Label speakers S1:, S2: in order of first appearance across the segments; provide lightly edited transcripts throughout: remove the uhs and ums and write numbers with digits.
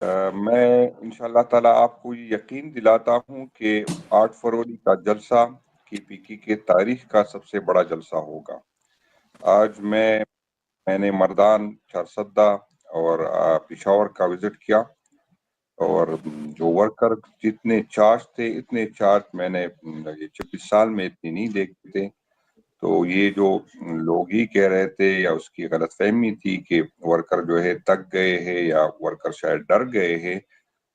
S1: میں انشاءاللہ تعالیٰ آپ کو یہ یقین دلاتا ہوں کہ 8 فروری کا جلسہ KPK کے تاریخ کا سب سے بڑا جلسہ ہوگا۔ آج میں نے مردان، چارسدہ اور پشاور کا وزٹ کیا، اور جو ورکر جتنے چارج تھے اتنے چارج میں نے یہ 26 سال میں اتنے نہیں دیکھتے تھے۔ تو یہ جو لوگ ہی کہہ رہے تھے یا اس کی غلط فہمی تھی کہ ورکر جو ہے تک گئے ہیں یا ورکر شاید ڈر گئے ہیں،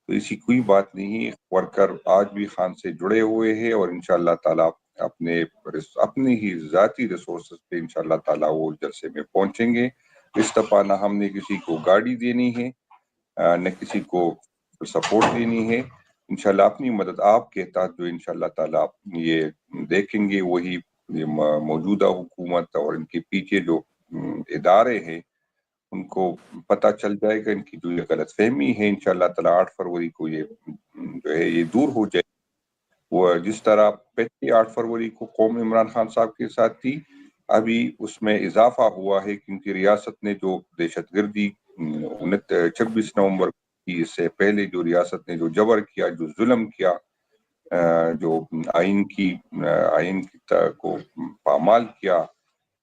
S1: تو اسی کوئی بات نہیں۔ ورکر آج بھی خان سے جڑے ہوئے ہیں اور انشاءاللہ تعالیٰ اپنی ہی ذاتی ریسورسز پہ انشاءاللہ تعالیٰ وہ جلسے میں پہنچیں گے۔ اس دفعہ نہ ہم نے کسی کو گاڑی دینی ہے، نہ کسی کو سپورٹ دینی ہے۔ انشاءاللہ اپنی مدد آپ کے تحت جو انشاءاللہ تعالیٰ یہ دیکھیں گے، وہی موجودہ حکومت اور ان کے پیچھے جو ادارے ہیں ان کو پتہ چل جائے گا، ان کی جو یہ غلط فہمی ہے انشاءاللہ تعالیٰ 8 فروری کو یہ جو ہے یہ دور ہو جائے۔ وہ جس طرح پہلی 8 فروری کو قوم عمران خان صاحب کے ساتھ تھی، ابھی اس میں اضافہ ہوا ہے کیونکہ ریاست نے جو دہشت گردی 26 نومبر کی، اس سے پہلے جو ریاست نے جو جبر کیا، جو ظلم کیا، جو آئین کو پامال کیا،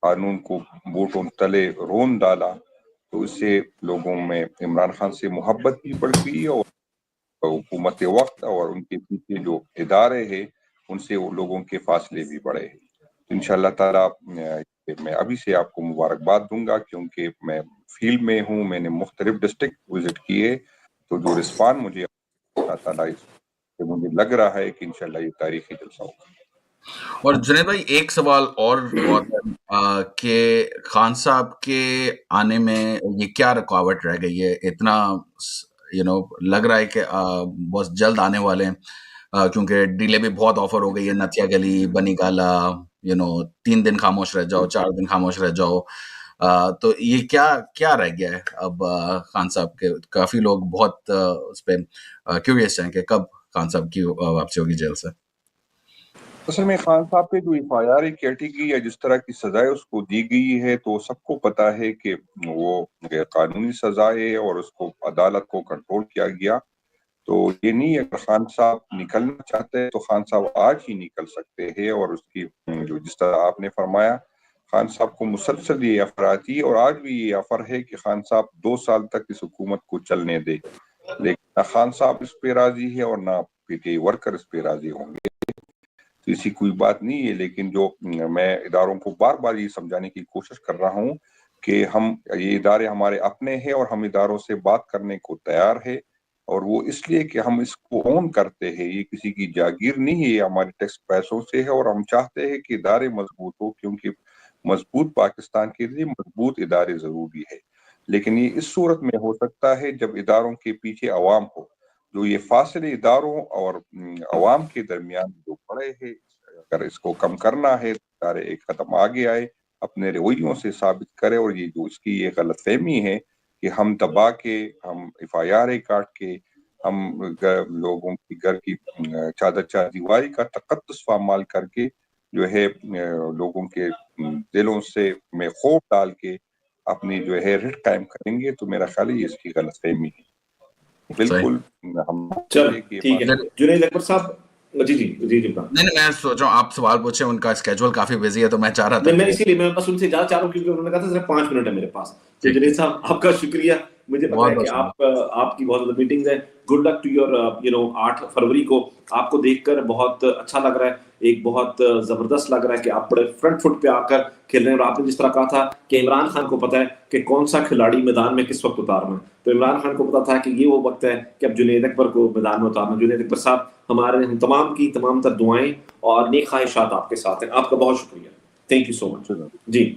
S1: قانون کو بوٹوں تلے رون ڈالا، تو اس سے لوگوں میں عمران خان سے محبت بھی بڑھ گئی اور حکومت وقت اور ان کے پیچھے جو ادارے ہیں ان سے وہ لوگوں کے فاصلے بھی بڑھے ہیں۔ انشاءاللہ تعالیٰ میں ابھی سے آپ کو مبارکباد دوں گا، کیونکہ میں فیلڈ میں ہوں، میں نے مختلف ڈسٹرکٹ وزٹ کیے، تو جو رسپانس مجھے اللہ تعالیٰ اس سے مجھے لگ رہا ہے کہ انشاءاللہ یہ تاریخی جلسہ ہوگا۔
S2: اور جنید بھائی ایک سوال اور بہت ہے کہ خان صاحب کے آنے میں یہ کیا رکاوٹ رہ گئی ہے؟ اتنا لگ رہا ہے کہ بہت جلد آنے والے ہیں، کیونکہ ڈیلے بھی بہت آفر ہو گئی ہے، نتیا گلی، بنی گالا، 3 دن خاموش رہ جاؤ، 4 دن خاموش رہ جاؤ، تو یہ کیا رہ گیا ہے اب خان صاحب کے؟ کافی لوگ بہت اس پہ کیوریس ہیں کہ کب خان صاحب کی واپسی ہوگی جیل سے۔
S1: اصل میں خان صاحب پہ جو FIR کیٹی گئی یا جس طرح کی سزائیں اس کو دی گئی ہے، تو سب کو پتا ہے کہ وہ غیر قانونی سزا ہے اور اس کو عدالت کو کنٹرول کیا گیا۔ تو یہ نہیں ہے، اگر خان صاحب نکلنا چاہتے ہیں تو خان صاحب آج ہی نکل سکتے ہیں، اور اس کی جو جس طرح آپ نے فرمایا، خان صاحب کو مسلسل یہ آفر آتی ہے اور آج بھی یہ آفر ہے کہ خان صاحب 2 سال تک اس حکومت کو چلنے دے، لیکن نہ خان صاحب اس پہ راضی ہے اور نہ PTI ورکر اس پہ راضی ہوں گے۔ تو اسی کوئی بات نہیں ہے، لیکن جو میں اداروں کو بار بار یہ سمجھانے کی کوشش کر رہا ہوں کہ یہ ادارے ہمارے اپنے ہیں اور ہم اداروں سے بات کرنے کو تیار ہے، اور وہ اس لیے کہ ہم اس کو اون کرتے ہیں، یہ کسی کی جاگیر نہیں ہے، یہ ہمارے ٹیکس پیسوں سے ہے، اور ہم چاہتے ہیں کہ ادارے مضبوط ہو، کیونکہ مضبوط پاکستان کے لیے مضبوط ادارے ضروری ہے۔ لیکن یہ اس صورت میں ہو سکتا ہے جب اداروں کے پیچھے عوام ہو۔ جو یہ فاصلے اداروں اور عوام کے درمیان جو پڑے ہیں، اگر اس کو کم کرنا ہے تو ادارے ایک قدم آگے آئے، اپنے رویوں سے ثابت کرے، اور یہ جو اس کی یہ غلط فہمی ہے کہ ہم دبا کے، ہم FIR کاٹ کے، ہم لوگوں کی گھر کی چادر دیواری کا تقدس پامال کر کے جو ہے لوگوں کے دلوں سے میں خوف ڈال کے اپنی جو ہے رٹ قائم کریں گے، تو میرا خیال ہے یہ اس کی غلط فہمی ہے۔ بالکل ہم
S3: چلو ٹھیک ہے جنید اکبر صاحب۔ جی
S2: نہیں میں سوچ رہا ہوں آپ سوال پوچھیں، ان کا اسکیجول کافی بزی ہے، تو میں چاہ رہا تھا
S3: میں اسی لیے میں بس ان سے اجازت چاہ رہا ہوں، کیونکہ انہوں نے کہا تھا صرف 5 منٹ ہے میرے پاس۔ تو جنید صاحب آپ کا شکریہ، مجھے پتا ہے کہ آپ کی بہت زیادہ میٹنگز ہیں۔ گڈ لک ٹو یور 8 فروری کو۔ آپ کو دیکھ کر بہت اچھا لگ رہا ہے، ایک بہت زبردست لگ رہا ہے کہ آپ بڑے فرنٹ فٹ پہ آ کر کھیل رہے ہیں، اور آپ نے جس طرح کہا تھا کہ عمران خان کو پتا ہے کہ کون سا کھلاڑی میدان میں کس وقت اتارنا ہے، تو عمران خان کو پتا تھا کہ یہ وہ وقت ہے کہ اب جنید اکبر کو میدان میں اتارنا۔ جنید اکبر صاحب، ہم تمام کی تمام تر دعائیں اور نیک خواہشات آپ کے ساتھ ہیں۔ آپ کا بہت شکریہ، thank you so much. G